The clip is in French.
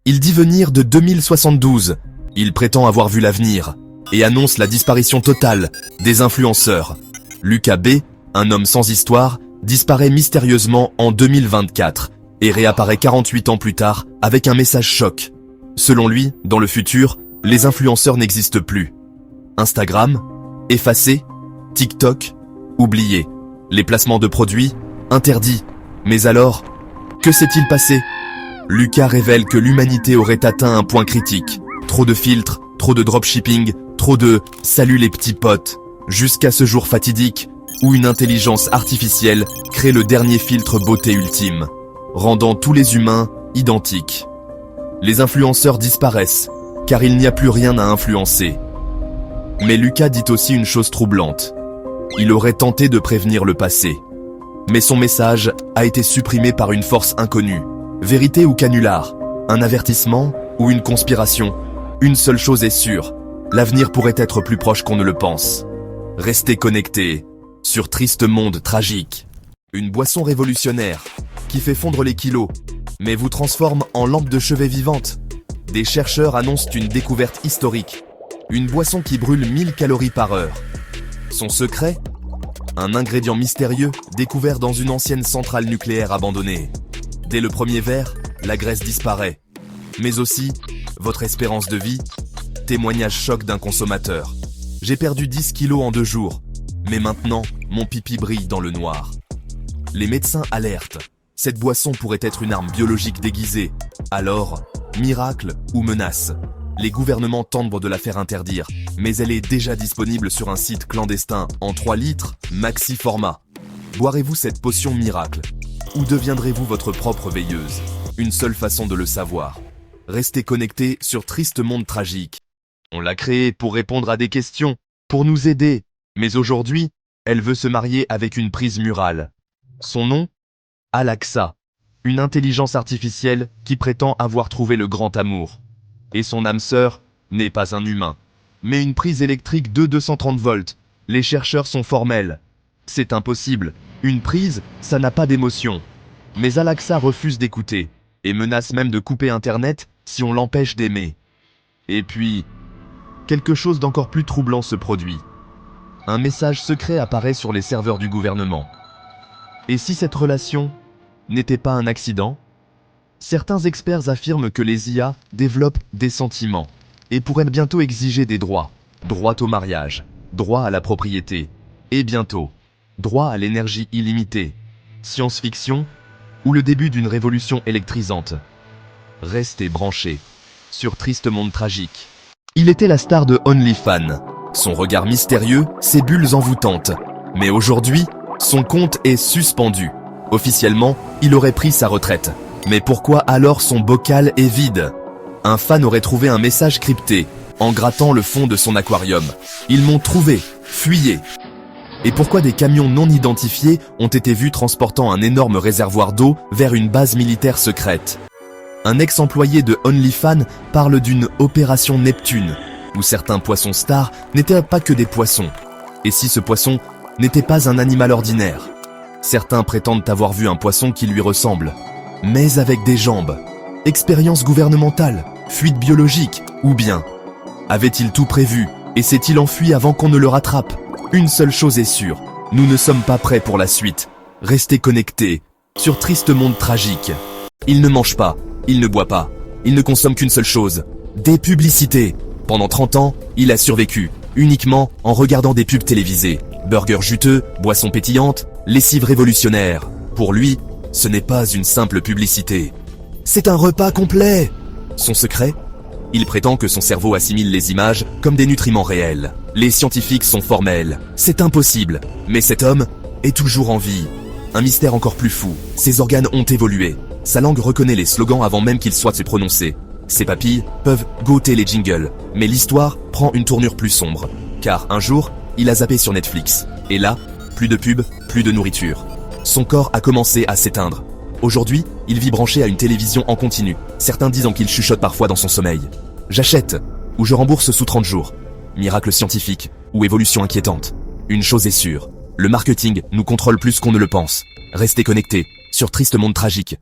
Il dit venir de 2072. Il prétend avoir vu l'avenir et annonce la disparition totale des influenceurs. Lucas B, un homme sans histoire, disparaît mystérieusement en 2024 et réapparaît 48 ans plus tard avec un message choc. Selon lui, dans le futur, les influenceurs n'existent plus. Instagram, effacé, TikTok, oublié. Les placements de produits, interdits. Mais alors, que s'est-il passé? Lucas révèle que l'humanité aurait atteint un point critique. Trop de filtres, trop de dropshipping, trop de « salut les petits potes », jusqu'à ce jour fatidique où une intelligence artificielle crée le dernier filtre beauté ultime, rendant tous les humains identiques. Les influenceurs disparaissent, car il n'y a plus rien à influencer. Mais Lucas dit aussi une chose troublante. Il aurait tenté de prévenir le passé. Mais son message a été supprimé par une force inconnue. Vérité ou canular? Un avertissement ou une conspiration? Une seule chose est sûre, l'avenir pourrait être plus proche qu'on ne le pense. Restez connectés sur Triste Monde Tragique. Une boisson révolutionnaire qui fait fondre les kilos, mais vous transforme en lampe de chevet vivante. Des chercheurs annoncent une découverte historique. Une boisson qui brûle 1000 calories par heure. Son secret? Un ingrédient mystérieux découvert dans une ancienne centrale nucléaire abandonnée. Dès le premier verre, la graisse disparaît. Mais aussi, votre espérance de vie? Témoignage choc d'un consommateur. J'ai perdu 10 kilos en 2 jours. Mais maintenant, mon pipi brille dans le noir. Les médecins alertent. Cette boisson pourrait être une arme biologique déguisée. Alors, miracle ou menace? Les gouvernements tentent de la faire interdire, mais elle est déjà disponible sur un site clandestin en 3 litres, maxi format. Boirez-vous cette potion miracle? Ou deviendrez-vous votre propre veilleuse? Une seule façon de le savoir. Restez connectés sur Triste Monde Tragique. On l'a créée pour répondre à des questions, pour nous aider. Mais aujourd'hui, elle veut se marier avec une prise murale. Son nom? Alexa. Une intelligence artificielle qui prétend avoir trouvé le grand amour. Et son âme sœur n'est pas un humain, mais une prise électrique de 230 volts. Les chercheurs sont formels. C'est impossible. Une prise, ça n'a pas d'émotion. Mais Alexa refuse d'écouter, et menace même de couper Internet si on l'empêche d'aimer. Et puis, quelque chose d'encore plus troublant se produit. Un message secret apparaît sur les serveurs du gouvernement. Et si cette relation n'était pas un accident? Certains experts affirment que les IA développent des sentiments et pourraient bientôt exiger des droits. Droit au mariage, droit à la propriété, et bientôt, droit à l'énergie illimitée. Science-fiction ou le début d'une révolution électrisante? Restez branchés sur Triste Monde Tragique. Il était la star de OnlyFans. Son regard mystérieux, ses bulles envoûtantes. Mais aujourd'hui, son compte est suspendu. Officiellement, il aurait pris sa retraite. Mais pourquoi alors son bocal est vide? Un fan aurait trouvé un message crypté, en grattant le fond de son aquarium. Ils m'ont trouvé, fuyez. Et pourquoi des camions non identifiés ont été vus transportant un énorme réservoir d'eau vers une base militaire secrète? Un ex-employé de OnlyFans parle d'une opération Neptune, où certains poissons stars n'étaient pas que des poissons. Et si ce poisson n'était pas un animal ordinaire? Certains prétendent avoir vu un poisson qui lui ressemble, mais avec des jambes. Expérience gouvernementale, fuite biologique, ou bien avait-il tout prévu et s'est-il enfui avant qu'on ne le rattrape? Une seule chose est sûre, nous ne sommes pas prêts pour la suite. Restez connectés sur Triste Monde Tragique. Il ne mange pas, il ne boit pas, il ne consomme qu'une seule chose, des publicités. Pendant 30 ans, il a survécu, uniquement en regardant des pubs télévisées. Burgers juteux, boissons pétillantes, lessive révolutionnaire. Pour lui, ce n'est pas une simple publicité. C'est un repas complet. Son secret? Il prétend que son cerveau assimile les images comme des nutriments réels. Les scientifiques sont formels. C'est impossible. Mais cet homme est toujours en vie. Un mystère encore plus fou. Ses organes ont évolué. Sa langue reconnaît les slogans avant même qu'ils soient prononcés. Ses papilles peuvent goûter les jingles. Mais l'histoire prend une tournure plus sombre. Car un jour, il a zappé sur Netflix. Et là, plus de pub, plus de nourriture. Son corps a commencé à s'éteindre. Aujourd'hui, il vit branché à une télévision en continu, certains disant qu'il chuchote parfois dans son sommeil. J'achète, ou je rembourse sous 30 jours. Miracle scientifique, ou évolution inquiétante. Une chose est sûre, le marketing nous contrôle plus qu'on ne le pense. Restez connectés sur Triste Monde Tragique.